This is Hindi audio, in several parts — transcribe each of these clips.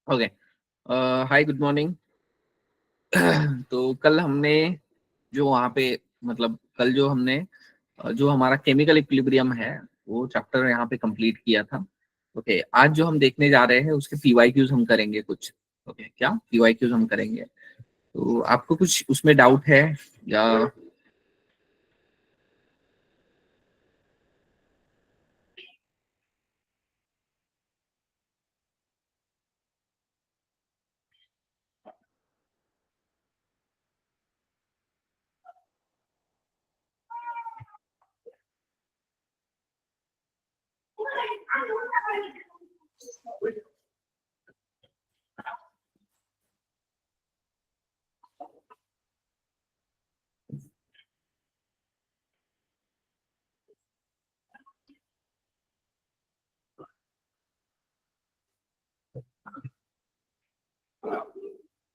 ओके। हाय, गुड मॉर्निंग। तो कल हमने जो वहाँ पे मतलब कल जो हमने जो हमारा केमिकल इक्विलिब्रियम है वो चैप्टर यहाँ पे कंप्लीट किया था। ओके, आज जो हम देखने जा रहे हैं उसके पीवाईक्यूज हम करेंगे कुछ। ओके, क्या पीवाईक्यूज हम करेंगे? तो आपको कुछ उसमें डाउट है या?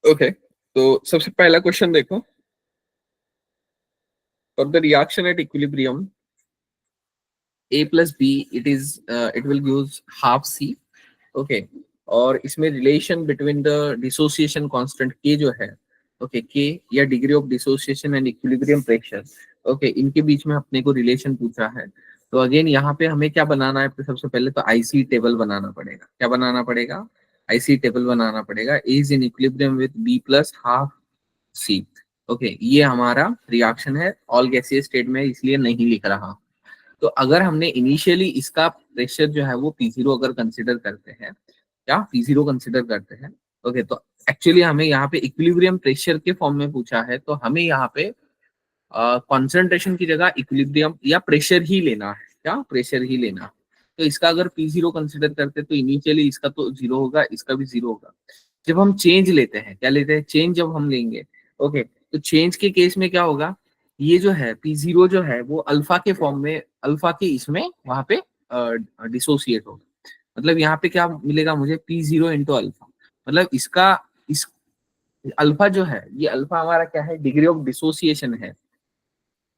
ओके, तो सबसे पहला क्वेश्चन देखो। For the reaction at equilibrium A plus B, it will gives half C. Okay, और इसमें relation between the dissociation constant के जो है, ओके, के या degree of dissociation and equilibrium pressure, okay, इनके बीच में अपने को रिलेशन पूछा है। तो अगेन यहाँ पे हमें क्या बनाना है? सबसे पहले तो आईसी टेबल बनाना पड़ेगा। क्या बनाना पड़ेगा? आईसी टेबल बनाना पड़ेगा। A is in equilibrium with B plus half C. Okay, ये हमारा रिएक्शन है, ऑल गैसीय स्टेट में, इसलिए नहीं लिख रहा। तो अगर हमने इनिशियली इसका प्रेशर जो है वो पी0 अगर कंसिडर करते हैं, क्या पी0 कंसिडर करते हैं, ओके, तो एक्चुअली हमें यहाँ पे इक्विलिब्रियम प्रेशर के फॉर्म में पूछा है, तो हमें यहाँ पे कॉन्सेंट्रेशन की जगह इक्विलिब्रियम या प्रेशर ही लेना है। क्या प्रेशर ही लेना है? तो इसका अगर पी0 कंसिडर करते हैं तो इनिशियली इसका तो जीरो होगा, इसका भी जीरो होगा। जब हम चेंज लेते हैं, क्या लेते हैं? चेंज जब हम लेंगे, ओके, तो चेंज के केस में क्या होगा? ये जो है पी0 जो है वो अल्फा के फॉर्म में, अल्फा के इसमें वहां पे डिसोसिएट होगा। मतलब यहाँ पे क्या मिलेगा मुझे? पी0 इंटू अल्फा। मतलब इसका इस अल्फा जो है, ये अल्फा हमारा क्या है? डिग्री ऑफ डिसोसिएशन है।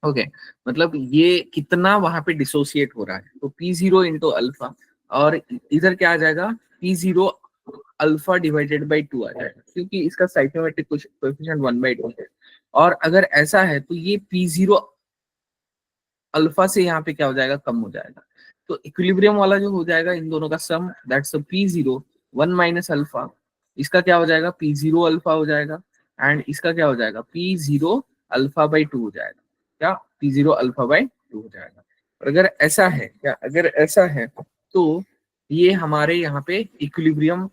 ओके, मतलब ये कितना वहां पे डिसोसिएट हो रहा है, तो पी0 इंटू अल्फा। और इधर क्या आ जाएगा? पी0 अल्फा डिवाइडेड बाई 2 आ जाएगा, क्योंकि इसका साइक्लोमेट्रिक कोएफिशिएंट 1/2 है। और अगर ऐसा है तो ये पी0 अल्फा से यहाँ पे क्या हो जाएगा? कम हो जाएगा। तो इक्विलिब्रियम वाला जो हो जाएगा इन दोनों का सम, दैट्स पी0 1 माइनस अल्फा। इसका क्या हो जाएगा? पी0 अल्फा हो जाएगा। एंड इसका क्या हो जाएगा? पी0 अल्फा बाई 2 हो जाएगा। क्या? पी0 अल्फा बाई 2 हो जाएगा। और अगर ऐसा है, क्या अगर ऐसा है तो ये हमारे यहाँ पे इक्विलिब्रियम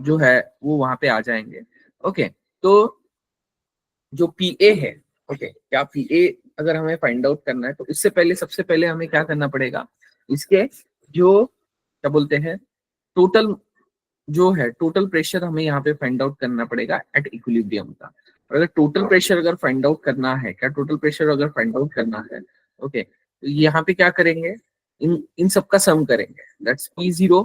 जो है वो वहां पे आ जाएंगे। ओके, तो जो पी ए है, ओके, क्या पी ए अगर हमें फाइंड आउट करना है तो इससे पहले, सबसे पहले हमें क्या करना पड़ेगा? इसके जो क्या बोलते हैं, टोटल जो है, टोटल प्रेशर हमें यहाँ पे फाइंड आउट करना पड़ेगा एट इक्विलिब्रियम का। और अगर टोटल प्रेशर अगर फाइंड आउट करना है, क्या टोटल प्रेशर अगर फाइंड आउट करना है, ओके, तो यहाँ पे क्या करेंगे? इन इन सबका सम करेंगे, that's पी0,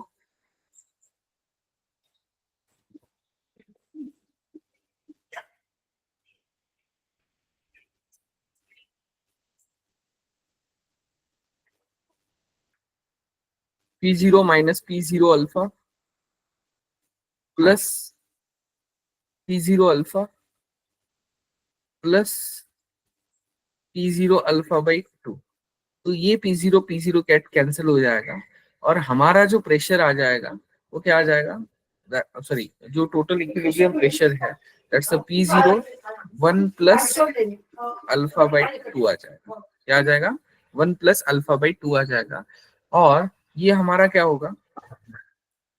पी0 minus पी0 alpha plus पी0 alpha plus पी0 alpha by 2। तो ये पी0 कैट कैंसिल हो जाएगा, और हमारा जो प्रेशर आ जाएगा वो क्या आ जाएगा? सॉरी, जो टोटल इक्विलिब्रियम प्रेशर है, दैट्स पी0 1 प्लस अल्फा बाई 2 आ जाएगा। क्या आ जाएगा? 1 प्लस अल्फा बाई 2 आ जाएगा। और ये हमारा क्या होगा?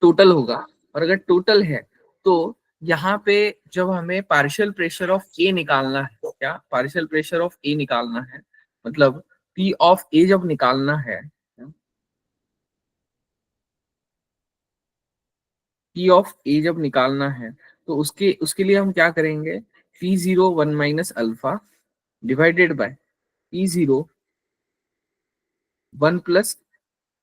टोटल होगा। और अगर टोटल है तो यहाँ पे जब हमें पार्शियल प्रेशर ऑफ ए निकालना है, तो क्या पार्शियल प्रेशर ऑफ ए निकालना है, मतलब पी ऑफ ए जब निकालना है, पी ऑफ ए जब निकालना है, तो उसके उसके लिए हम क्या करेंगे? पी0 1 माइनस अल्फा डिवाइडेड बाय पी0 1 प्लस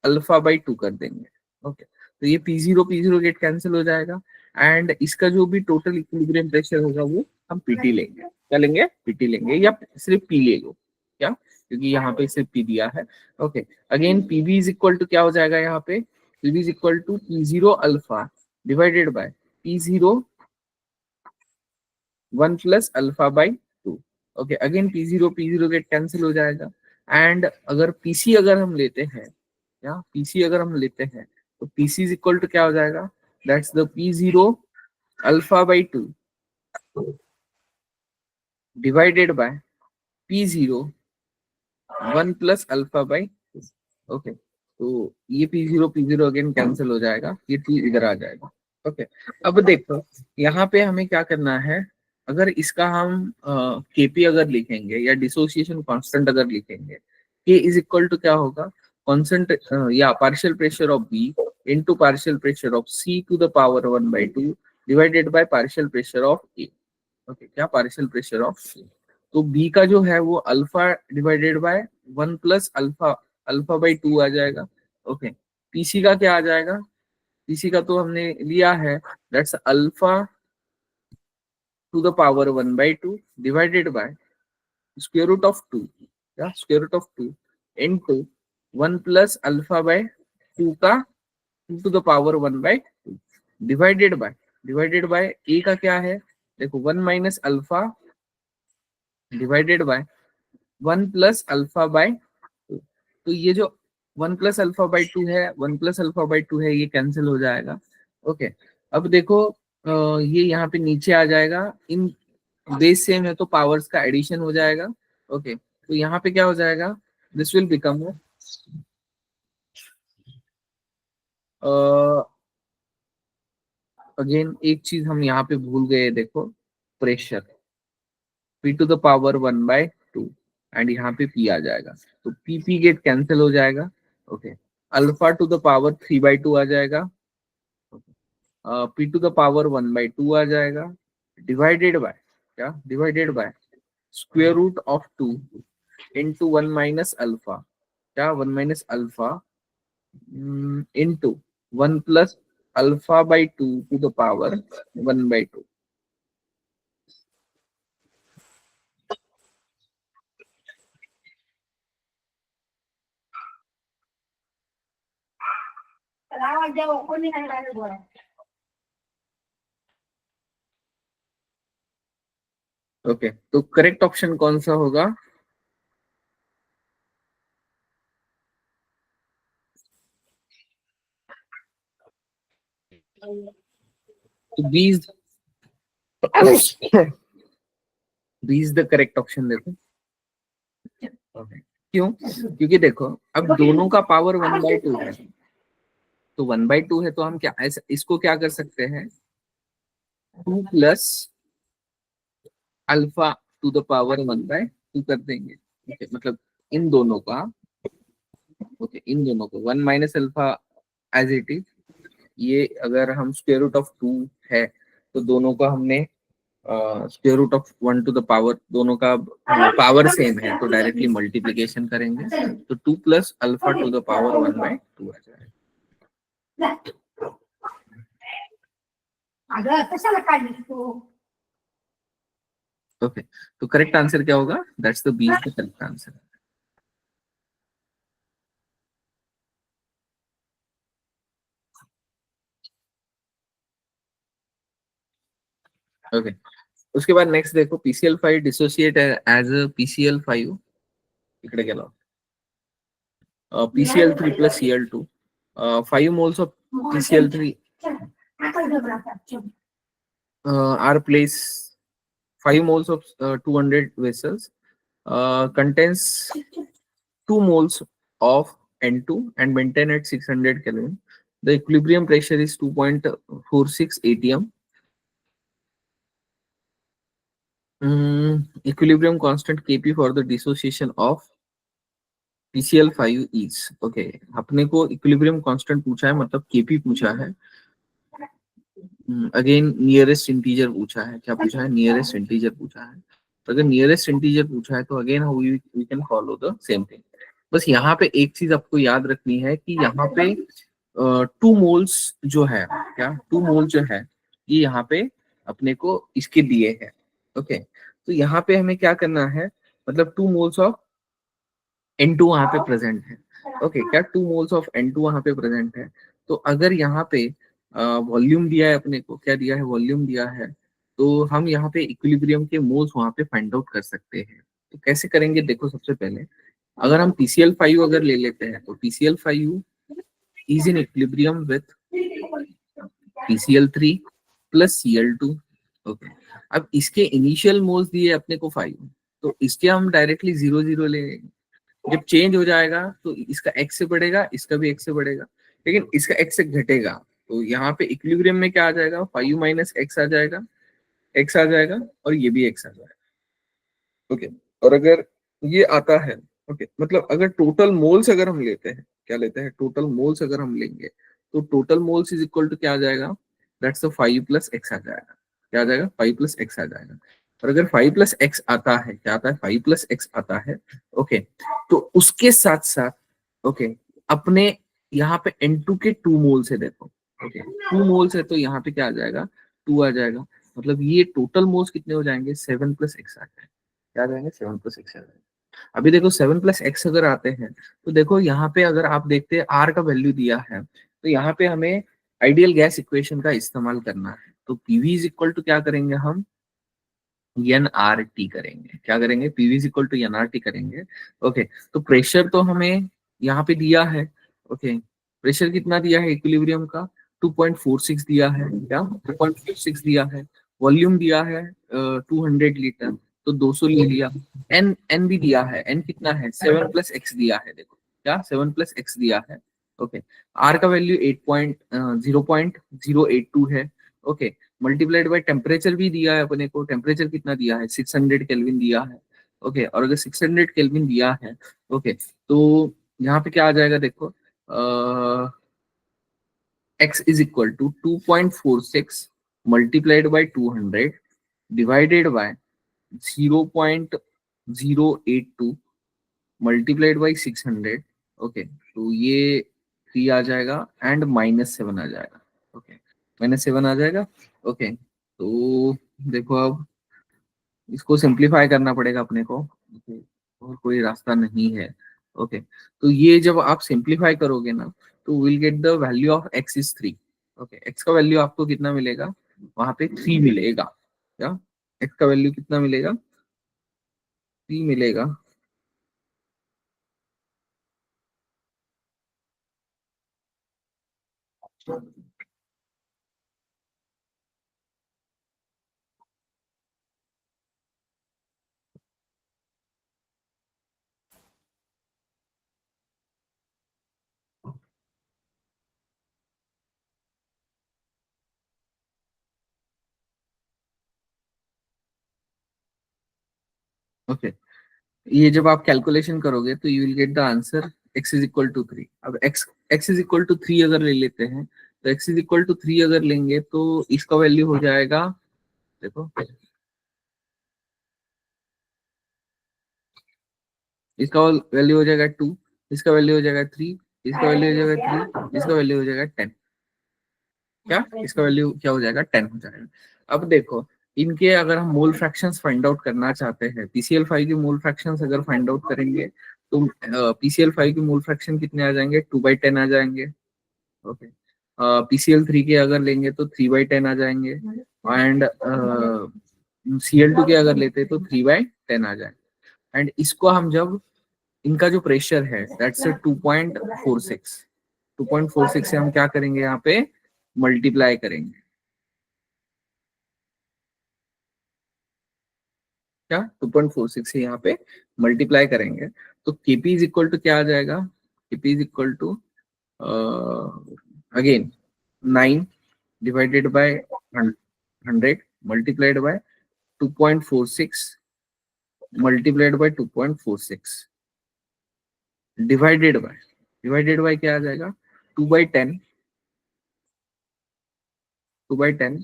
अल्फा बाई 2 कर देंगे। ओके, तो ये पी0 गेट कैंसिल हो जाएगा। एंड इसका जो भी टोटल इक्विलिब्रियम प्रेशर होगा वो हम पीटी लेंगे। क्या लेंगे? पीटी लेंगे, या सिर्फ पी ले लो, क्या, क्योंकि यहाँ पे सिर्फ पी दिया है। Okay, again PV is equal to क्या हो जाएगा? यहाँ पे पीवी इज इक्वल टू पी0 alpha divided by P0 1 plus alpha by 2। Okay, again P0 get cancel हो जाएगा। एंड अगर PC अगर हम लेते हैं, या PC अगर हम लेते हैं, तो PC इज इक्वल टू क्या हो जाएगा, that's the P0 alpha by 2 divided by P0 1 plus alpha by. Okay, तो ये P0 अगेन कैंसिल हो जाएगा, ये 2 इधर आ जाएगा। ओके, अब देखो यहाँ पे हमें क्या करना है, अगर इसका हम केपी अगर लिखेंगे या डिसोसिएशन कांस्टेंट अगर लिखेंगे, के इज इक्वल टू क्या होगा, कांस्टेंट या partial pressure of B into partial pressure of C to the power 1/2 divided by partial pressure of A. Okay, क्या पार्शियल प्रेशर ऑफ सी, तो बी का जो है वो alpha divided by 1 plus alpha alpha by 2 आ जाएगा। ओके, पीसी का क्या आ जाएगा, पीसी का तो हमने लिया है, that's alpha to the power 1/2 divided by square root of 2, या square root of 2 into 1 plus alpha by 2 का 2 to the power 1/2 divided by A का क्या है, देखो 1 minus alpha divided by 1 plus alpha by 2। तो ये जो 1 प्लस अल्फा बाई 2 है, 1 प्लस अल्फा बाई 2 है, ये कैंसिल हो जाएगा। ओके, अब देखो ये यहाँ पे नीचे आ जाएगा, इन बेस सेम है तो पावर्स का एडिशन हो जाएगा। ओके, तो यहाँ पे क्या हो जाएगा, दिस विल बिकम अगेन एक चीज हम यहाँ पे भूल गए, देखो pressure P to the power 1/2 and यहाँ पे P आ जाएगा, तो P गेट कैंसिल हो जाएगा। Okay, alpha to the power 3/2 आ जाएगा, P टू द पावर 1/2 आ जाएगा, डिवाइडेड बाय क्या, divided by square root of 2 into 1 minus alpha, क्या 1 minus alpha into 1 plus alpha by 2 to the power 1/2। Okay, तो करेक्ट ऑप्शन कौन सा होगा, तो B is the correct option, देखो। ओके, क्यों, क्योंकि देखो अब दोनों का पावर 1/2 है, तो 1/2 है तो हम क्या ऐसा इसको क्या कर सकते हैं, 2 plus alpha to the power 1/2 कर देंगे। ओके, मतलब इन दोनों का, ओके इन दोनों को 1 minus alpha as it is, ये अगर हम स्क्वायर रूट ऑफ 2 है, तो दोनों का हमने square root of 1 to the power, दोनों का पावर सेम है तो डायरेक्टली मल्टीप्लीकेशन करेंगे, तो 2 plus alpha to the power 1/2 आ जाएगा। ओके, तो करेक्ट आंसर क्या होगा, that's the B is the correct answer. Okay, उसके बाद नेक्स्ट देखो PCl5 dissociate as a PCl5 इकडे गेलो, PCl3 plus Cl2, 5 moles of PCl3 are placed, 5 moles of 200 vessels contains 2 moles of N2 and maintain at 600 Kelvin. The equilibrium pressure is 2.46 atm. Equilibrium constant Kp for the dissociation of PCl5 is, okay अपने को इक्विलिब्रियम कांस्टेंट पूछा है, मतलब Kp पूछा है। अगेन नियरेस्ट इंटीजर पूछा है, क्या पूछा है, नियरेस्ट इंटीजर पूछा है। तो अगर नियरेस्ट इंटीजर पूछा है तो again we can follow the same thing. बस यहाँ पे एक चीज आपको याद रखनी है कि यहाँ पे 2 मोल्स जो है, क्या 2 मोल जो है, ये यहाँ पे अपने को इसके दिए हैं। ओके, तो यहाँ पे हमें क्या करना है, मतलब 2 मोल्स ऑफ N2 वहां पे प्रेजेंट है। ओके, क्या 2 मोल्स ऑफ N2 वहां पे प्रेजेंट है, तो अगर यहाँ पे वॉल्यूम दिया है अपने को, क्या दिया है, वॉल्यूम दिया है। तो हम यहाँ पे इक्विलिब्रियम के मोल्स वहां पे फाइंड आउट कर सकते हैं। तो कैसे करेंगे, देखो सबसे पहले अगर हम PCl5 अगर ले लेते हैं, तो PCl5 is in equilibrium with PCl3 plus Cl2। Okay, अब इसके इनिशियल मोल्स दिए अपने को 5, तो इसके हम डायरेक्टली 0 0 ले लेंगे। जब चेंज हो जाएगा तो इसका x से बढ़ेगा, इसका भी x से बढ़ेगा, लेकिन इसका x से घटेगा। तो यहाँ पे इक्विलिब्रियम में क्या आ जाएगा, 5 माइनस एक्स आ जाएगा, x आ जाएगा, और ये भी x आ जाएगा। ओके, और अगर ये आता है, ओके, मतलब अगर टोटल मोल्स अगर हम लेते हैं, क्या लेते हैं, टोटल मोल्स अगर हम लेंगे, तो total moles is equal to क्या आ जाएगा, दैट्स 5 प्लस एक्स आ जाएगा। क्या आ जाएगा, 5 प्लस एक्स आ जाएगा। और अगर 5 प्लस एक्स आता है, क्या आता है, 5 प्लस एक्स आता है। ओके, तो उसके साथ साथ, ओके, अपने यहाँ पे N2 के 2 मोल्स है, देखो, ओके, 2 मोल्स है, तो यहाँ पे क्या आ जाएगा, 2 आ जाएगा। मतलब ये टोटल मोल्स कितने हो जाएंगे, 7 प्लस एक्स आ जाएगा। क्या आ जाएंगे, 7 प्लस एक्स आ जाएगा। अभी देखो 7 प्लस एक्स अगर आते हैं, तो देखो यहाँ पे अगर आप देखते हैं आर का वैल्यू दिया है, तो यहाँ पे हमें आइडियल गैस इक्वेशन का इस्तेमाल करना है। तो पीवी इज इक्वल टू क्या करेंगे हम, NRT करेंगे। क्या करेंगे, PV is equal to NRT करेंगे। ओके, तो प्रेशर तो हमें यहाँ पे दिया है। ओके, प्रेशर कितना दिया है इक्विलिब्रियम का, 2.46 दिया है, क्या 2.46 दिया है। वॉल्यूम दिया है 200 लीटर, तो 200 ले लिया। एन भी दिया है, एन कितना है, 7 प्लस एक्स दिया है, देखो क्या 7 प्लस एक्स दिया है। ओके, आर का वैल्यू 0.082 है। ओके, मल्टीप्लाइड बाय टेम्परेचर भी दिया है अपने को, टेम्परेचर कितना दिया है, 600 केल्विन दिया है। ओके, और अगर 600 केल्विन दिया है, ओके, तो यहाँ पे क्या आ जाएगा, देखो x is equal to 2.46 multiplied by 200 divided by 0.082 multiplied by 600। Okay, तो ये 3 आ जाएगा एंड -7 आ जाएगा। ओके, -7 आ जाएगा। ओके, तो देखो अब इसको सिंप्लीफाई करना पड़ेगा अपने को। ओके, और कोई रास्ता नहीं है। ओके, तो ये जब आप सिंप्लीफाई करोगे ना, तो will get the value of x is 3। Okay, x का वैल्यू आपको कितना मिलेगा, वहां पे 3 मिलेगा। क्या, x का वैल्यू कितना मिलेगा, 3 मिलेगा। ओके, ये जब आप कैलकुलेशन करोगे तो you will get the answer x is equal to 3। अब x इज इक्वल टू 3 अगर ले लेते हैं, तो x इज इक्वल टू 3 अगर लेंगे तो इसका वैल्यू हो जाएगा, देखो इसका वैल्यू हो जाएगा 2, इसका वैल्यू हो जाएगा 3, इसका वैल्यू हो जाएगा 3, इसका वैल्यू हो जाएगा 10। क्या, इसका वैल्यू क्या हो जाएगा, 10 हो जाएगा। अब देखो इनके अगर हम मोल फ्रैक्शंस फाइंड आउट करना चाहते हैं, PCl5 के मोल फ्रैक्शंस अगर फाइंड आउट करेंगे, तो PCl5 के मोल फ्रैक्शन कितने आ जाएंगे, 2/10 आ जाएंगे। ओके, PCl3 के अगर लेंगे तो 3/10 आ जाएंगे, एंड Cl2 के अगर लेते तो 3/10 आ जाएंगे। एंड इसको हम जब, इनका जो प्रेशर है दैट्स 2.46, 2.46 से हम क्या करेंगे, यहाँ पे मल्टीप्लाई करेंगे। क्या, 2.46 से यहाँ पे मल्टीप्लाई करेंगे, तो केपी इज इक्वल टू क्या आ जाएगा, KP is equal to again 9 divided by 100 multiplied by 2.46 multiplied by 2.46 divided by क्या आ जाएगा, 2/10, 2/10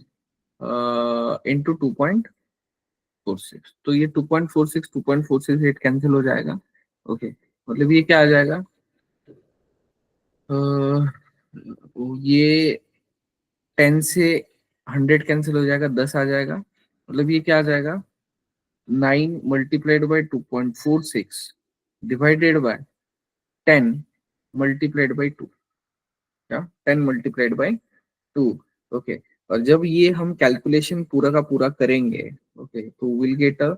इंटू 2.46। तो ये 2.46, 2.46 रेट कैंसिल हो जाएगा। ओके, मतलब ये क्या आ जाएगा, ये 10 से 100 कैंसिल हो जाएगा, 10 आ जाएगा। मतलब ये क्या आ जाएगा, 9 multiplied by 2.46 divided bye 10 multiplied by 2। क्या, 10 मल्टीप्लाइड बाय टू। ओके, और जब ये हम कैलकुलेशन पूरा का पूरा करेंगे, ओके, तो विल गेट अ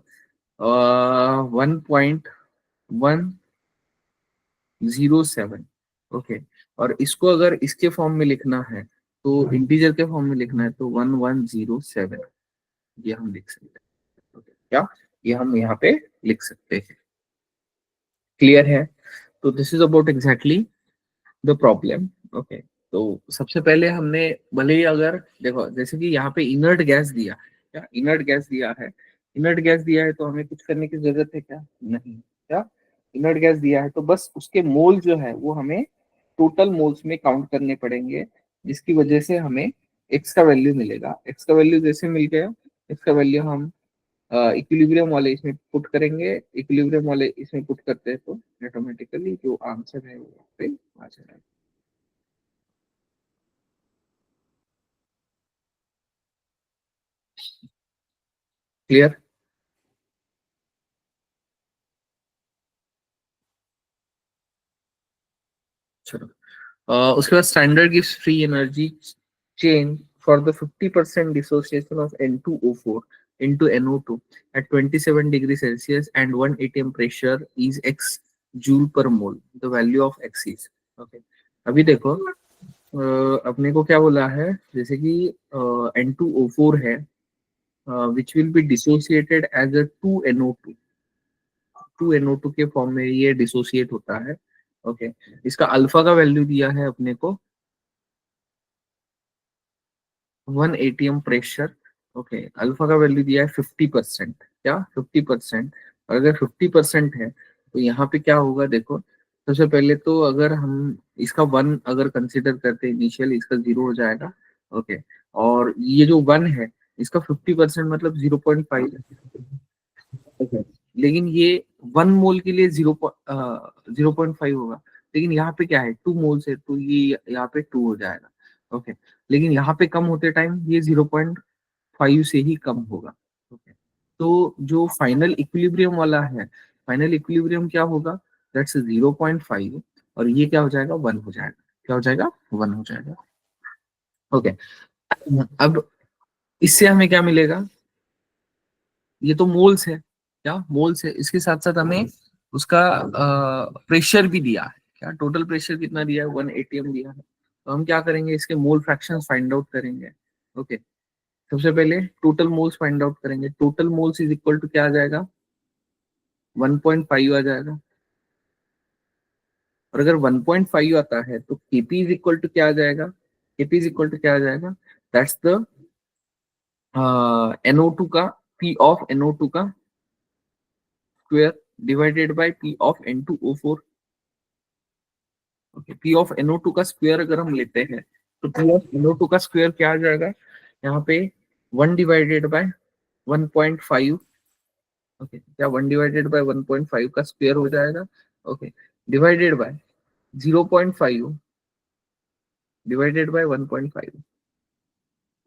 1.107। ओके, और इसको अगर इसके फॉर्म में लिखना है, तो इंटीजर के फॉर्म में लिखना है, तो 1107 ये हम लिख सकते हैं। ओके, क्या ये हम यहाँ पे लिख सकते हैं? क्लियर है? तो this is about exactly the problem. Okay, तो सबसे पहले हमने, भले ही अगर देखो जैसे कि यहाँ पे इनर्ट गैस दिया है, क्या इनर्ट गैस दिया है? इनर्ट गैस दिया है तो हमें कुछ करने की जरूरत है क्या? नहीं। क्या इनर्ट गैस दिया है तो बस उसके मोल जो है वो हमें टोटल मोल्स में काउंट करने पड़ेंगे, जिसकी वजह से हमें एक्स का वैल्यू मिलेगा। एक्स का वैल्यू जैसे मिल गया, एक्स का वैल्यू हम इक्विलिब्रियम वाले इसमें पुट करेंगे, इक्विलिब्रियम वाले इसमें पुट करते हैं तो ऑटोमेटिकली जो आंसर है वो यहाँ पे आ जाएगा। क्लियर? चलो, उसके बाद standard gives free energy chain for the 50% dissociation of N2O4 into NO2 at 27 degree Celsius and 1 atm pressure is x joule per mole. The value of x is, okay, अभी देखो, अपने को क्या बोला है, जैसे कि N2O4 है, which will be dissociated as a 2NO2। 2NO2 के फॉर्म में ये डिसोसिएट होता है। ओके, इसका अल्फा का वैल्यू दिया है अपने को 1 एटीएम प्रेशर। ओके, अल्फा का वैल्यू दिया है 50%। क्या 50%? अगर 50% है तो यहाँ पे क्या होगा देखो, सबसे पहले तो अगर हम इसका वन अगर कंसिडर करते हैं इनिशियल, इसका जीरो हो जाएगा। ओके, और ये जो वन है इसका 50% मतलब 0.5। ओके, लेकिन ये वन मोल के लिए 0.5 होगा, लेकिन यहाँ पे क्या है, 2 मोल्स है तो ये यहाँ पे 2 हो जाएगा। ओके, लेकिन यहाँ पे कम होते टाइम ये 0.5 से ही कम होगा। ओके, तो जो फाइनल इक्विलिब्रियम वाला है, फाइनल इक्विलिब्रियम क्या होगा, दैट्स 0.5, और ये क्या हो जाएगा, 1 हो जाएगा। क्या हो जाएगा, 1 हो जाएगा। ओके, अब इससे हमें क्या मिलेगा, ये तो मोल्स है, क्या मोल्स है, इसके साथ साथ हमें उसका प्रेशर भी दिया है। क्या टोटल प्रेशर कितना दिया है, 1 atm दिया है। तो हम क्या करेंगे, इसके मोल फ्रैक्शन फाइंड आउट करेंगे। ओके, सबसे पहले टोटल मोल्स फाइंड आउट करेंगे। Total moles is equal to क्या आ जाएगा, 1.5 आ जाएगा। और अगर 1.5 आता है तो केपी इज इक्वल टू क्या आ जाएगा, केपी इज इक्वल टू क्या आ जाएगा, दैट्स द NO2 का, पी ऑफ NO2 का square divided by P of N2O4। Okay, P of NO2 का स्क्वायर अगर हम लेते हैं तो पी ऑफ NO2 का स्क्वायर क्या आ जाएगा, यहाँ पे 1/1.5। ओके, क्या 1/1.5 का स्क्वायर हो जाएगा। Okay, divided by 0.5 divided by 1.5।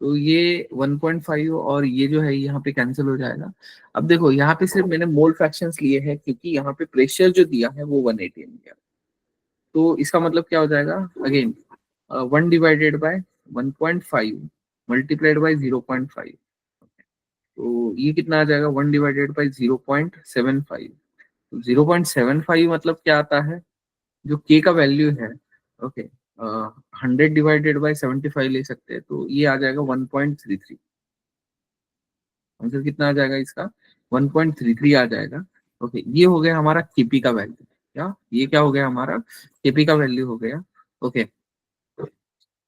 तो ये 1.5 और ये जो है यहाँ पे कैंसिल हो जाएगा। अब देखो यहाँ पे सिर्फ मैंने मोल फ्रैक्शंस लिए हैं, क्योंकि यहाँ पे प्रेशर जो दिया है वो 180 दिया। तो इसका मतलब क्या हो जाएगा, अगेन 1/1.5 मल्टीप्लाइड बाई 0.5। तो ये कितना आ जाएगा, 1/7.5। तो 0.75 मतलब क्या आता है, जो के का वैल्यू है। ओके, 100/75 ले सकते हैं, तो ये आ जाएगा 1.33। आंसर कितना आ जाएगा इसका, 1.33 आ जाएगा। ओके, ये हो गया हमारा केपी का वैल्यू। क्या ये क्या हो गया हमारा, केपी का वैल्यू हो गया। ओके,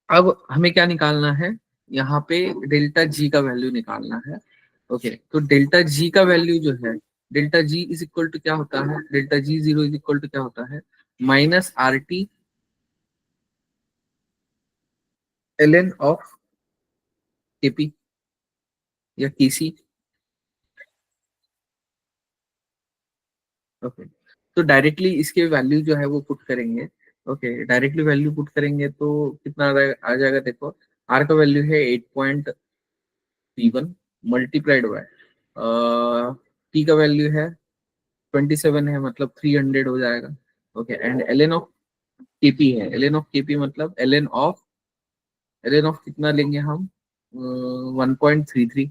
अब हमें क्या निकालना है, यहाँ पे डेल्टा जी का वैल्यू निकालना है। ओके, तो डेल्टा जी का वैल्यू जो है, delta G is equal to क्या होता है, delta G zero is equal to क्या होता है, -RT ln ऑफ केपी या केसी। ओके, तो डायरेक्टली इसके वैल्यू जो है वो पुट करेंगे। ओके, डायरेक्टली वैल्यू पुट करेंगे तो कितना आ जाएगा देखो, आर का वैल्यू है 8.31 मल्टीप्लाइड बाय टी का वैल्यू है 27 है, मतलब 300 हो जाएगा। Okay, and L N of KP है, एल एन ऑफ केपी मतलब L N of ln of कितना लेंगे हम 1.33।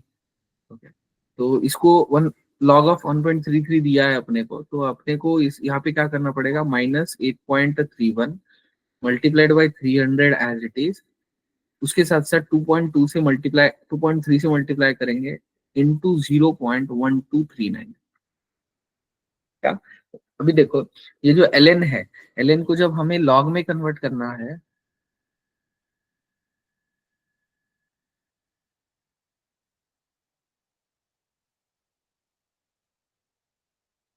ओके, तो इसको वन लॉग ऑफ 1.33 दिया है अपने को, तो अपने को इस यहाँ पे क्या करना पड़ेगा, -8.31 multiplied by 300 as it is, उसके साथ साथ 2.3 से मल्टीप्लाई करेंगे इंटू 0.1239। क्या, अभी देखो ये जो ln है, ln को जब हमें log में कन्वर्ट करना है,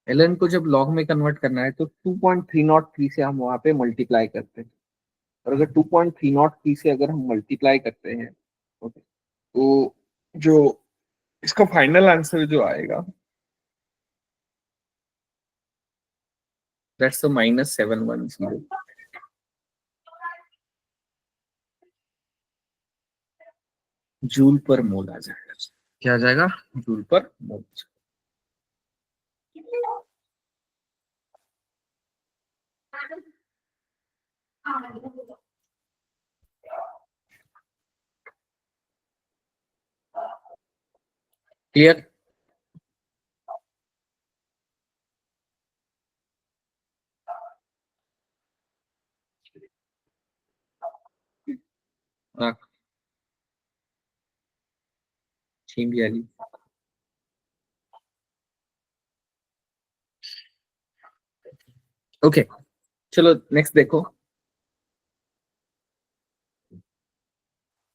ln को जब log में कन्वर्ट करना है तो 2.303 से हम वहां पे मल्टीप्लाई करते हैं। और अगर 2.303 से अगर हम मल्टीप्लाई करते हैं, ओके, तो जो इसका फाइनल आंसर जो आएगा, दैट्स -710 जूल पर मोल आ जाएगा। क्या आ जाएगा, जूल पर मोल। क्लियर। वाली। ओके, चलो नेक्स्ट देखो।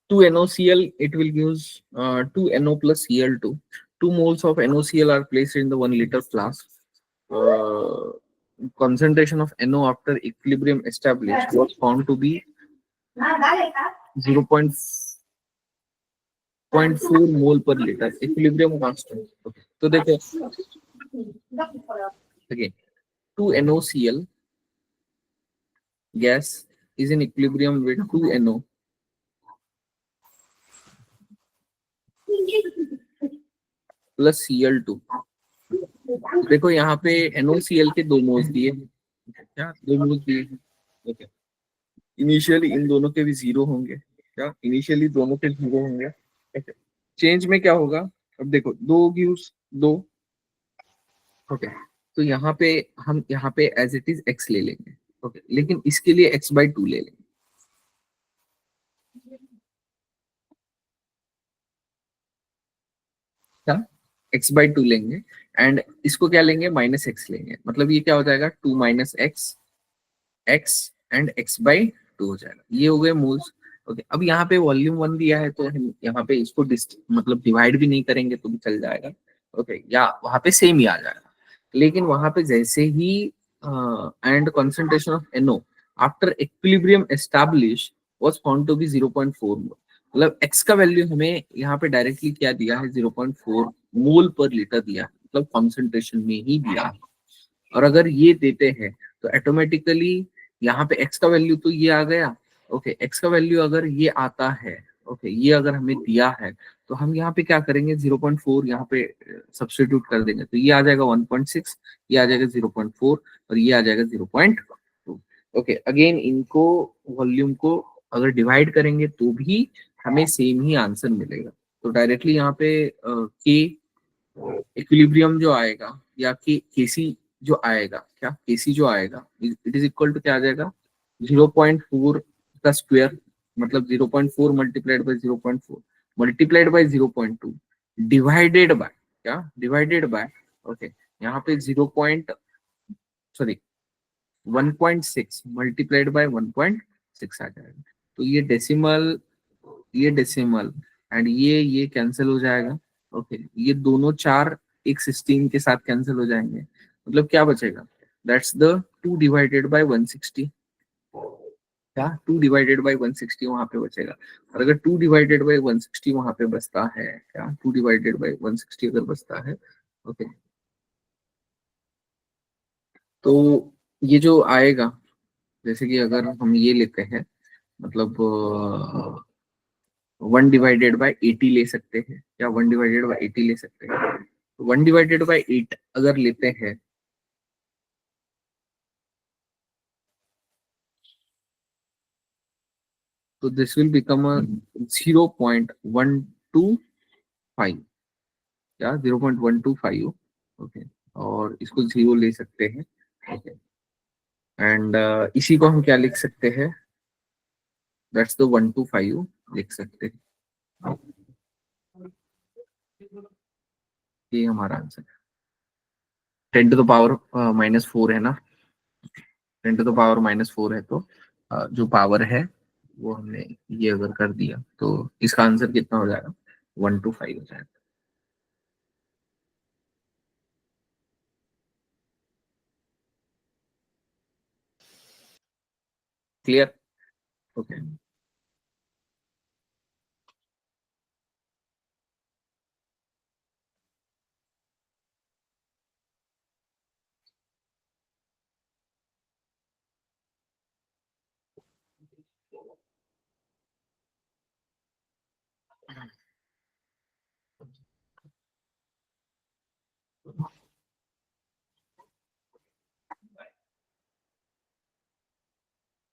2NOCl, it will use 2NO plus Cl2. 2 moles of NOCl are placed in the 1 liter flask. Uh, Concentration of NO after equilibrium established was found to be 0.4 mole per liter. Equilibrium constant. Okay. तो देखो again, 2NOCl gas is in equilibrium with 2NO plus Cl2। देखो यहाँ पे NOCl के 2 मोल्स दिए हैं। क्या 2 मोल्स दिए हैं? ओके, इनिशियली इन दोनों के भी 0 होंगे। क्या, इनिशियली दोनों के 0 होंगे। ओके, चेंज में क्या होगा, अब देखो 2 गिव्स 2। ओके, तो यहाँ पे हम यहाँ पे एज इट इज x ले लेंगे। ओके, लेकिन इसके लिए x/2 ले लेंगे। क्या, x/2 लेंगे, एंड इसको क्या लेंगे, -x लेंगे। मतलब ये क्या हो जाएगा, 2 - x, x एंड x/2 हो जाएगा। ये हो गए मोल्स। ओके, अब यहाँ पे वॉल्यूम 1 दिया है, तो हम यहाँ पे इसको मतलब डिवाइड भी नहीं करेंगे तो भी चल जाएगा। ओके, या वहां पे सेम ही आ जाएगा। लेकिन वहां पे जैसे ही and concentration of NO after equilibrium established was found to be 0.4 mole. मतलब x का वैल्यू हमें यहाँ पे डायरेक्टली क्या दिया है, 0.4 मोल पर लीटर दिया है, मतलब कॉन्सेंट्रेशन में ही दिया है। और अगर ये देते हैं तो ऑटोमेटिकली यहाँ पे x का वैल्यू तो ये आ गया। ओके, x का वैल्यू अगर ये आता है, ओके, ये अगर हमें दिया है, तो हम यहाँ पे क्या करेंगे, 0.4 यहाँ पे सब्स्टिट्यूट कर देंगे, तो ये आ जाएगा 1.6, ये आ जाएगा 0.4, और ये आ जाएगा 0.2। ओके, अगेन इनको वॉल्यूम को अगर डिवाइड करेंगे तो भी हमें सेम ही आंसर मिलेगा। तो डायरेक्टली यहाँ पे के इक्विलिब्रियम जो आएगा, या कि केसी जो आएगा, क्या केसी जो आएगा, इट इज इक्वल टू क्या आ जाएगा, 0.4 का स्क्वायर, मतलब 0.4 multiplied by 0.4 multiplied by 0.2 divided by, क्या डिवाइडेड बाय, ओके, यहाँ पे 1.6 मल्टीप्लाइड बाय 1.6 आ जाएगा। तो ये डेसिमल एंड ये कैंसिल हो जाएगा। ओके, ये दोनों चार एक 16 के साथ कैंसिल हो जाएंगे। मतलब क्या बचेगा, दैट्स द 2 डिवाइडेड बाय 160। क्या, 2 डिवाइडेड बाय 160 वहां पे बचेगा। और अगर 2 डिवाइडेड बाय 160 वहां पे बचता है, क्या 2 डिवाइडेड बाय 160 अगर बचता है, ओके, तो ये जो आएगा, जैसे कि अगर हम ये लेते हैं, मतलब 1/80 ले सकते हैं, या 1/80 ले सकते हैं। 1/8 अगर लेते हैं, तो दिस विल बिकम अ 0.125, या 0.125, ओके, और इसको 0 ले सकते हैं, ओके, एंड इसी को हम क्या लिख सकते हैं, दैट्स द 125 लिख सकते हैं, ये हमारा आंसर। 10⁻⁻4 है ना, 10⁻⁻4 है, तो जो पावर है वो हमने ये अगर कर दिया तो इसका आंसर कितना हो जाएगा, 125 हो जाएगा। Clear, okay.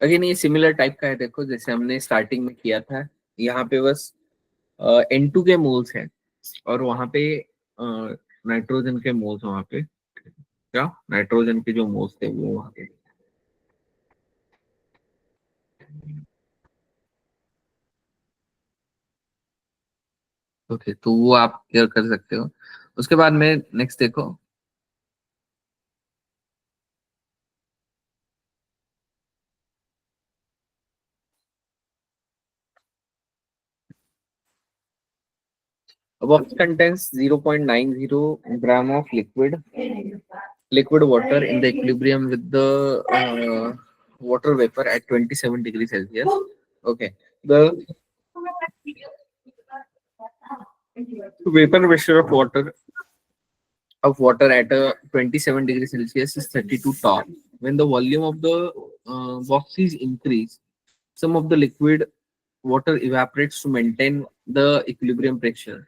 अगेन ये सिमिलर टाइप का है, देखो जैसे हमने स्टार्टिंग में किया था, यहाँ पे बस N2 के मोल्स हैं और वहां पे नाइट्रोजन के मोल्स, वहां पे क्या नाइट्रोजन के जो मोल्स थे वो वहां पे, ओके, तो वो आप क्लियर कर सकते हो। उसके बाद में नेक्स्ट देखो, a box contains 0.90 gram of liquid water in the equilibrium with the water vapor at 27 degrees Celsius. Okay, the vapor pressure of water at 27 degrees Celsius is 32 torr. When the volume of the box is increased, some of the liquid water evaporates to maintain the equilibrium pressure.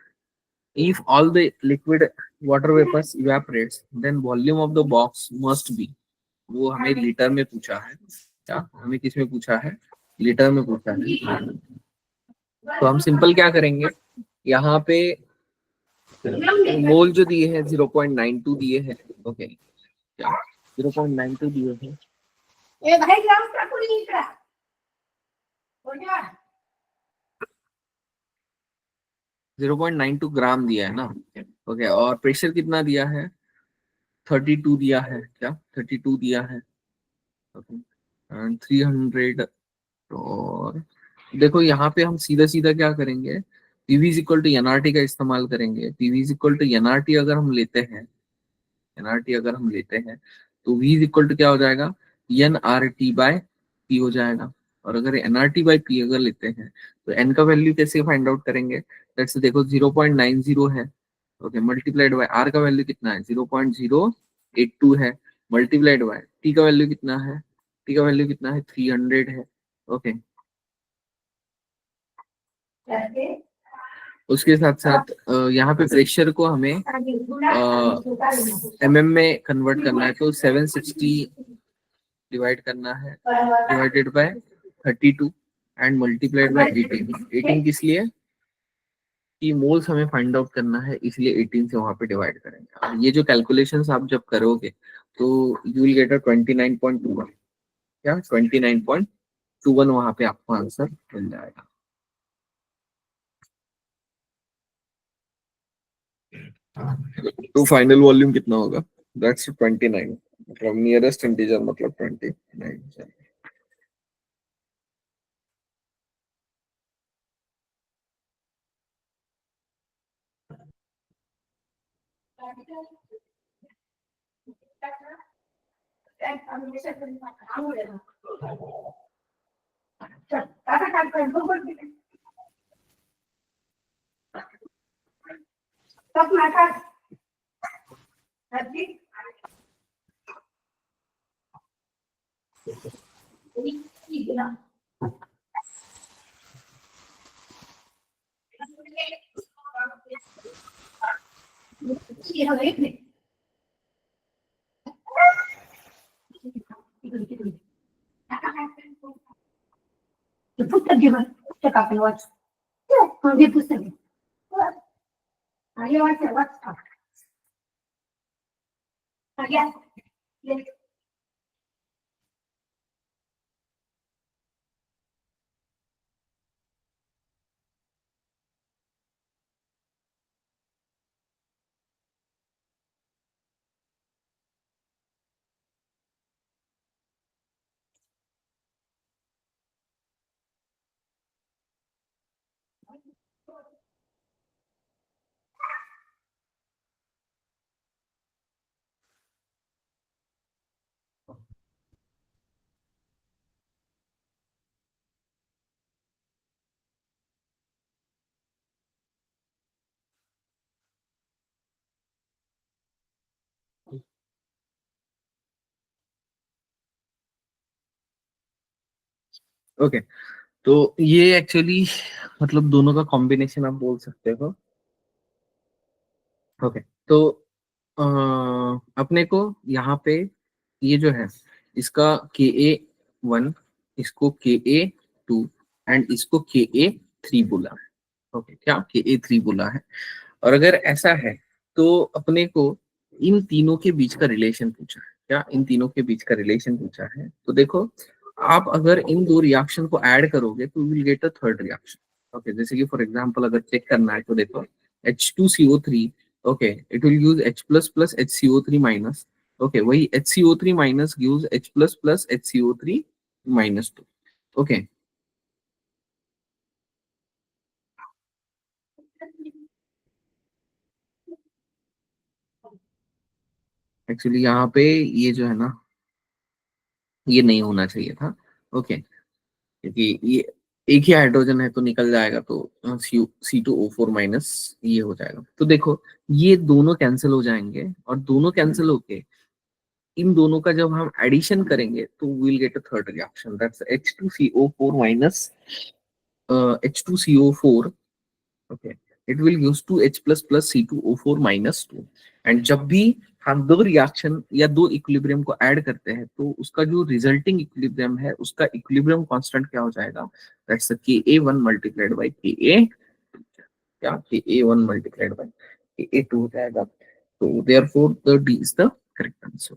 If all the liquid water vapors evaporates, then volume of the box must be, वो हमें लीटर में पूछा है, क्या हमें किस में पूछा है, लीटर में पूछा है। तो हम सिंपल क्या करेंगे, यहाँ पे मोल जो दिए हैं 0.92 दिए हैं, ओके, क्या 0.92 दिए हैं, 0.92 ग्राम दिया है ना, ओके, और प्रेशर कितना दिया है, 32 दिया है, क्या 32 दिया है, ओके, 300, और देखो यहाँ पे हम सीधा सीधा क्या करेंगे, PV is equal to NRT का इस्तेमाल करेंगे। PV is equal to NRT अगर हम लेते हैं, एनआरटी अगर हम लेते हैं तो वी इज इक्वल टू क्या हो जाएगा, N R T by P हो जाएगा। और अगर एनआरटी बाय पी अगर लेते हैं तो एन का वैल्यू कैसे फाइंड आउट करेंगे, लेट्स देखो 0.90 है, ओके, मल्टीप्लाइड बाय आर का वैल्यू कितना है, 0.082 है, मल्टीप्लाइड बाय टी का वैल्यू कितना है, टी का वैल्यू कितना है, 300 है, ओके। उसके साथ साथ यहाँ पे प्रेशर को हमें एमएम में कन्वर्ट करना है, तो 760 डिवाइड करना है, divided by 32 and multiplied by 18। 18 किस लिए, कि मोल्स हमें फाइंड आउट करना है, इसलिए 18 से वहां पे डिवाइड करेंगे। और ये जो कैलकुलेशंस आप जब करोगे तो यू विल गेट अ 29.21, क्या 29.21 वहां पे आपको आंसर मिल जाएगा। तो फाइनल वॉल्यूम कितना होगा, दैट्स 29, मतलब नियरेस्ट इंटीजर मतलब 29। पुस्तक घे पुस्तक आपण वाच घे पुस्तक घे वाच वाच ओके, तो ये एक्चुअली मतलब दोनों का कॉम्बिनेशन आप बोल सकते हो। ओके, तो अ, अपने को यहाँ पे ये जो है इसका KA1, इसको KA2 एंड इसको KA3 बोला है। ओके, क्या KA3 बोला है। और अगर ऐसा है तो अपने को इन तीनों के बीच का रिलेशन पूछा है। क्या इन तीनों के बीच का रिलेशन पूछा है, तो देखो आप अगर इन दो रिएक्शन को ऐड करोगे तो will get a third reaction. Okay, जैसे कि फॉर एग्जांपल अगर चेक करना है तो देखो H2CO3, okay, it will use H plus plus HCO3 minus. Okay, वही HCO3 minus gives H plus plus HCO3 minus 2। Okay, actually यहाँ पे ये जो है ना ये नहीं होना चाहिए था। ओके, क्योंकि ये एक ही हाइड्रोजन है तो निकल जाएगा, तो C2O4 माइनस ये हो जाएगा। तो देखो ये दोनों कैंसिल हो जाएंगे और दोनों कैंसिल होके इन दोनों का जब हम एडिशन करेंगे तो will get a third reaction, that's H2CO4 minus H2CO4। Okay, it will use two H plus plus C2O4 minus 2। And जब भी हम दो रिएक्शन या दो इक्विलिब्रियम को ऐड करते हैं तो उसका जो रिजल्टिंग इक्विलिब्रियम है उसका इक्विलिब्रियम कांस्टेंट क्या हो जाएगा, दैट्स Ka1 मल्टीप्लाइड बाय क्या Ka1 मल्टीप्लाइड बाय Ka2 हो जाएगा। तो therefore the D is the correct answer.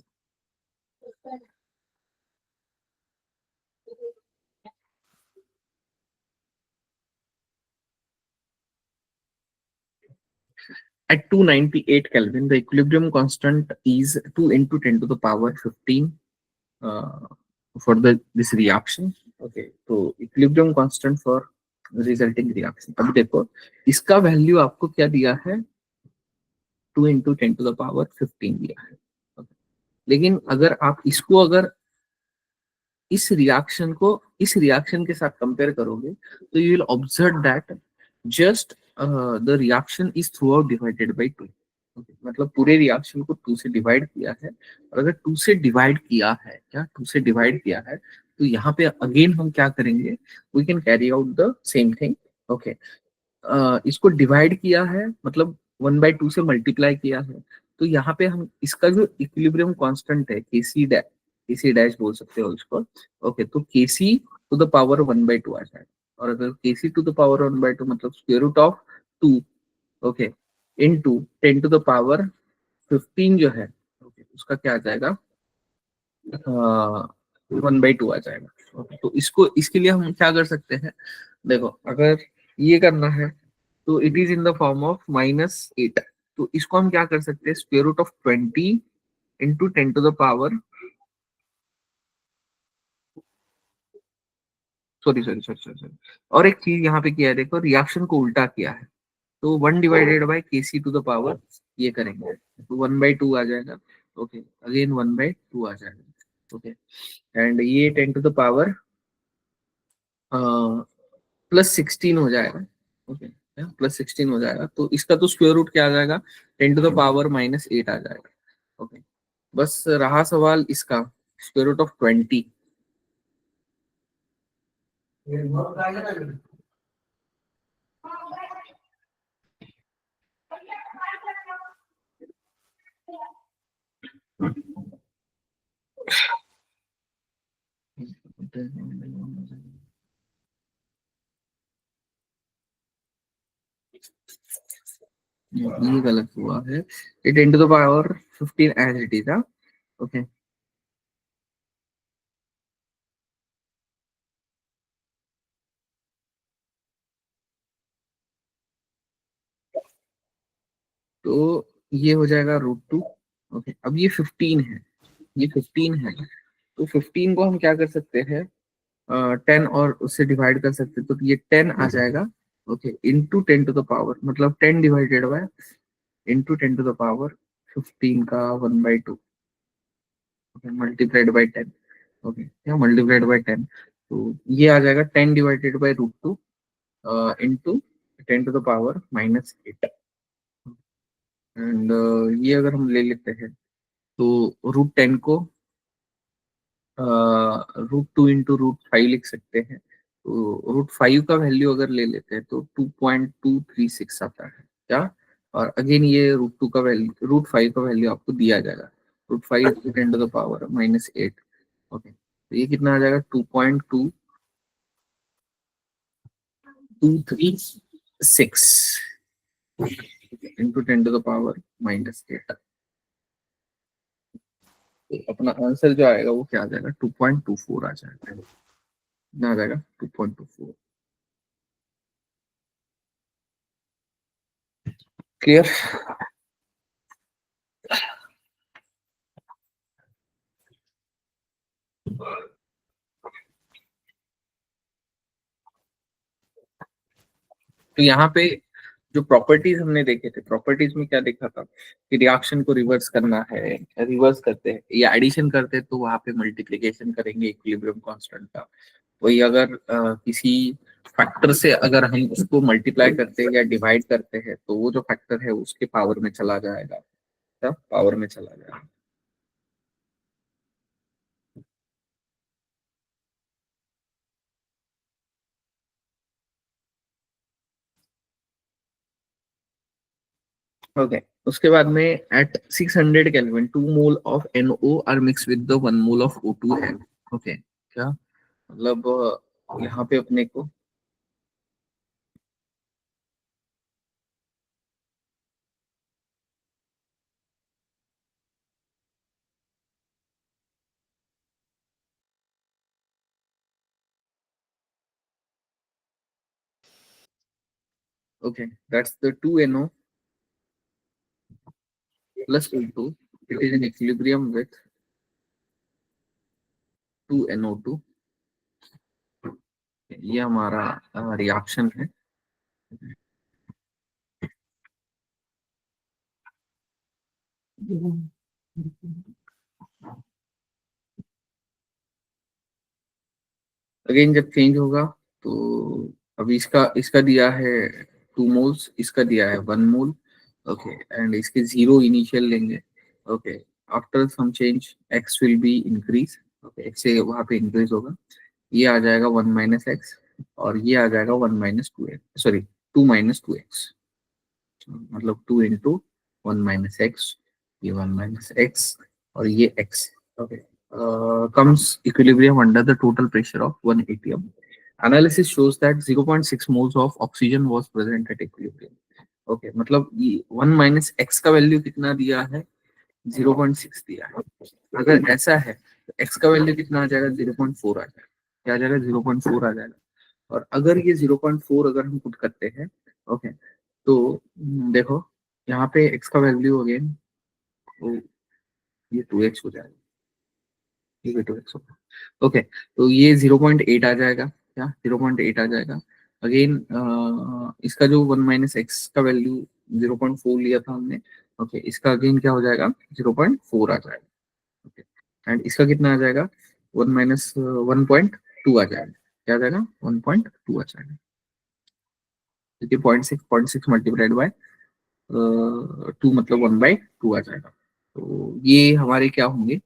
At 298 Kelvin, the equilibrium constant is 2 into 10 to the power 15 uh, for this reaction. Okay, तो equilibrium constant for resulting reaction। अब देखो इसका वैल्यू आपको क्या दिया है, 2 into 10 to the power 15 दिया है। Okay, लेकिन अगर आप इसको अगर इस रिएक्शन के साथ कंपेयर करोगे तो you will observe that just the reaction is through out divided by 2। मतलब पूरे रिएक्शन को 2 से डिवाइड किया है, और अगर 2 से डिवाइड किया है, क्या 2 से डिवाइड किया है, तो यहाँ पे अगेन हम क्या करेंगे, we can carry out the same thing. Okay, इसको डिवाइड किया है मतलब 1/2 से मल्टीप्लाई किया है, तो यहाँ पे हम इसका जो इक्विलिब्रियम कांस्टेंट है केसी डैश बोल सकते हो इसको। ओके, तो केसी टू द पावर 1/2 आ जाएगा। और अगर केसी टू द पावर 1/2 मतलब square root of 2, okay, into 10 to the power 15 जो है, ओके, उसका क्या आ जाएगा, 1/2 आ जाएगा। ओके, तो इसको इसके लिए हम क्या कर सकते हैं, देखो अगर ये करना है तो it is in the form of -8। तो इसको हम क्या कर सकते हैं, square root of 20 into 10 to the power, sorry, और एक चीज यहाँ पे किया है, देखो रिएक्शन को उल्टा किया है, तो 1 divided by KC to the power ये करेंगे तो 1/2 आ जाएगा। ओके, अगेन 1/2 आ जाएगा। ओके, एंड ये 10 टू द पावर +16 हो जाएगा। ओके, +16 हो जाएगा, तो इसका तो स्क्वायर रूट क्या आ जाएगा, 10 टू द पावर -8 आ जाएगा। ओके, बस रहा सवाल इसका स्क्वायर रूट ऑफ 20। ये गलत हुआ है, ये 10 to the power 15 as it is. Okay, तो ये हो जाएगा √2। ओके, अब ये 15 है, ये 15 है, तो 15 को हम क्या कर सकते हैं, 10 और उससे डिवाइड कर सकते हैं, तो ये 10 आ जाएगा। Okay, into 10 to the power, मतलब 10 divided by into 10 to the power 15 का 1/2, ओके, मल्टीप्लाइड बाई 10। ओके, क्या मल्टीप्लाइड बाई 10, तो ये आ जाएगा 10 divided by √2 into 10 to the power -8। And ये अगर हम ले लेते हैं, तो √10 को √2 इंटू √5 लिख सकते हैं। तो √5 का वैल्यू अगर ले लेते हैं तो 2.236 आता है क्या। और अगेन ये √2 का वैल्यू, √5 का वैल्यू आपको दिया जाएगा, √5 × 10 to the power -8। ओके, तो ये कितना आ जाएगा, 2.2236 इंटू 10 to the power -8। तो अपना आंसर जो आएगा वो क्या आ जाएगा, 2.24 आ जाएगा, कितना आ जाएगा, 2.24। क्लियर। तो यहाँ पे जो प्रॉपर्टीज हमने देखे थे, प्रॉपर्टीज में क्या देखा था कि रिएक्शन को रिवर्स करना है, रिवर्स करते हैं या एडिशन करते हैं तो वहां पे मल्टीप्लिकेशन करेंगे इक्विलिब्रियम कांस्टेंट का। वही अगर किसी फैक्टर से अगर हम उसको मल्टीप्लाई करते हैं या डिवाइड करते हैं तो वो जो फैक्टर है उसके पावर में चला जाएगा, क्या पावर में चला जाएगा। ओके, उसके बाद में at 600 kelvin 2 mole of NO are mix with the 1 mole of O2 okay, क्या मतलब यहाँ पे अपने को, okay, that's the 2NO plus O2, it is in equilibrium with 2NO2। ये हमारा रिएक्शन है। अगेन जब चेंज होगा तो अभी इसका इसका दिया है 2 मोल्स, इसका दिया है 1 मोल। ओके, एंड इसके 0 इनिशियल लेंगे। Okay, after some change X will be increase. Okay, X से वहां पे इंक्रीज होगा, ये आ जाएगा 1 - x और ये आ जाएगा 1 - 2x, सॉरी 2 - 2x, मतलब 2 × 1 - x, ये 1 - x और ये x। Okay, comes equilibrium under the total pressure of 1 atm. Analysis shows that 0.6 moles of oxygen was present at equilibrium। Okay, मतलब ये 1 - x का वैल्यू कितना दिया है, 0.6 दिया है। अगर ऐसा है तो x का वैल्यू कितना आ जाएगा, 0.4 आ जाएगा, क्या आ जाएगा, 0.4 आ जाएगा। और अगर ये 0.4 अगर हम पुट करते हैं, ओके, तो देखो यहाँ पे x का वैल्यू अगेन, तो ये 2x हो जाएगा, ये भी 2x होगा। ओके, तो ये 0.8 आ जाएगा, क्या 0.8 आ जाएगा। अगेन इसका जो 1 - x का वैल्यू 0.4 लिया था हमने। ओके, इसका अगेन क्या हो जाएगा, 0.4 आ जाएगा। ओके, एंड इसका कितना आ जाएगा, 1 - 1.2 आ जाएगा, क्या आ जाएगा, 1.2 आ जाएगा, क्योंकि 0.6 मल्टीप्लाइड बाय 2 मतलब 1/2 आ जाएगा। तो ये हमारे क्या होंगे,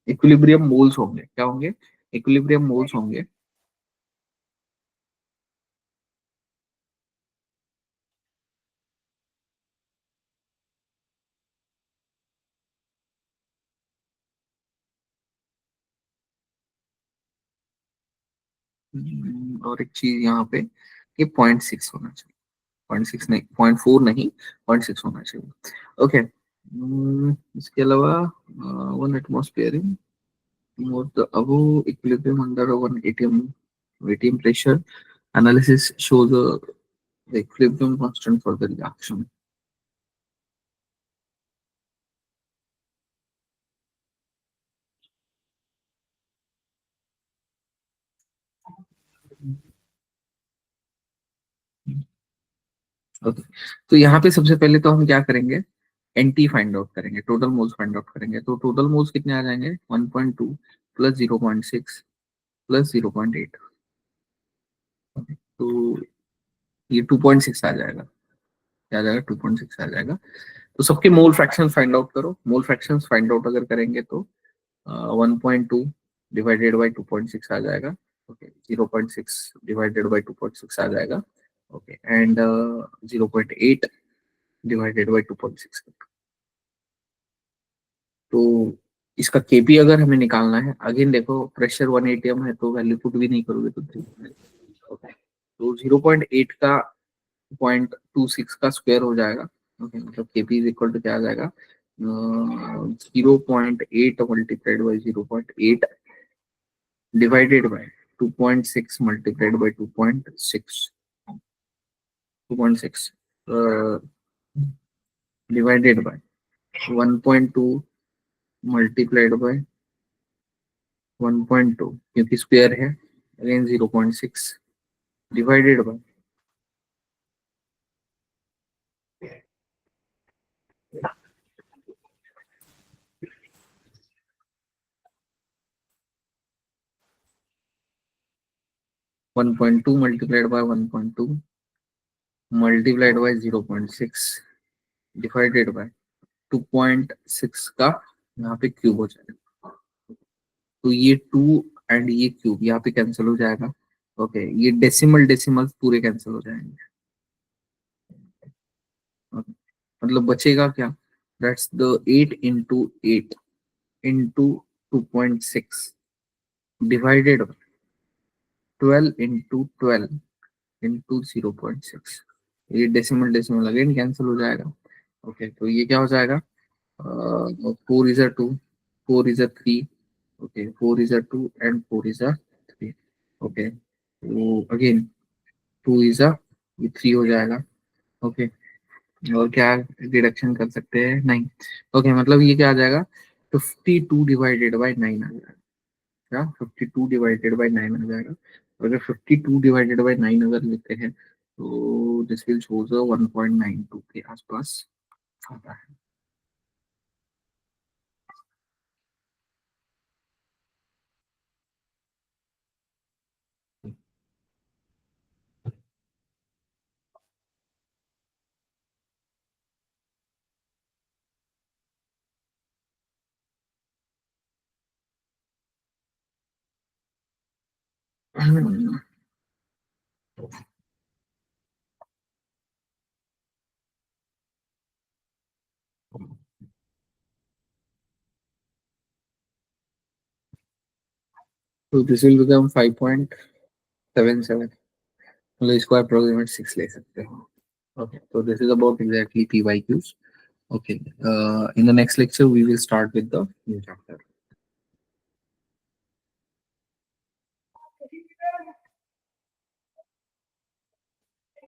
इक्विलिब्रियम मोल्स होंगे, क्या होंगे, इक्विलिब्रियम मोल्स होंगे। और एक चीज यहाँ पे, ये 0.6 होना चाहिए। 0.6 नहीं, 0.4 नहीं, 0.6 होना चाहिए। ओके, इसके अलावा 1 atmosphere in more the above equilibrium under 1 atm pressure analysis shows the equilibrium constant for the reaction. Okay, तो यहाँ पे सबसे पहले तो हम क्या करेंगे, एनटी फाइंड आउट करेंगे, टोटल मोल्स फाइंड आउट करेंगे। तो टोटल मोल्स कितने आ जाएंगे, 1.2 प्लस 0.6 प्लस 0.8। तो ये 2.6 आ जाएगा, क्या आ जाएगा, 2.6 आ जाएगा। तो सबके मोल फ्रैक्शन फाइंड आउट करो। मोल फ्रैक्शन फाइंड आउट अगर करेंगे तो 1.2 डिवाइडेड बाई 2.6 आ जाएगा। ओके, 0.6 डिवाइडेड बाई 2.6 आ जाएगा। Okay, and 0.8 divided by 2.6। तो इसका केपी अगर हमें निकालना है, अगेन देखो प्रेशर 1 एटीएम है तो वैल्यू पुट भी नहीं करोगे तो 3। ओके, तो 0.8 का 0.26 का स्क्वायर हो जाएगा। ओके, मतलब केपी इज इक्वल टू क्या आ जाएगा, 0.8 multiplied by 0.8 divided by 2.6 multiplied by 2.6 2.6 divided by 1.2 multiplied by 1.2 क्योंकि स्क्वायर है, again 0.6 divided by 1.2 multiplied by 1.2 multiplied by 0.6 divided by 2.6 का यहाँ पे क्यूब हो जाएगा। तो ये 2 एंड ये क्यूब यहाँ पे कैंसिल हो जाएगा। ओके, ये डेसिमल डेसिमल पूरे कैंसिल हो जाएंगे। Okay, मतलब बचेगा क्या, that's the 8 into 8 into 2.6 divided 12 into 12 into 0.6। ये डेसिमल डेसिमल अगेन कैंसिल हो जाएगा। ओके, तो ये क्या हो जाएगा, 4 is 2, 4 is 3। Okay, 4 is 2 and 4 is 3। Okay, तो अगेन 2 is ये 3 हो जाएगा। ओके, और क्या डिडक्शन कर सकते हैं, नहीं। ओके, मतलब ये क्या आ जाएगा, 52 डिवाइडेड बाई 9 आ जाएगा। क्या 52 डिवाइडेड बाई 9 आ जाएगा। और अगर 52 डिवाइडेड बाई 9 अगर लेते हैं तो दिस विल शोज 1.92 के आसपास आता है। तो दिस विल बिकम 5.77, मतलब इसको अप्रोक्सीमेट 6 ले सकते हो। Okay, so this is about exactly PYQs. Okay, in the next lecture we will start with the new chapter.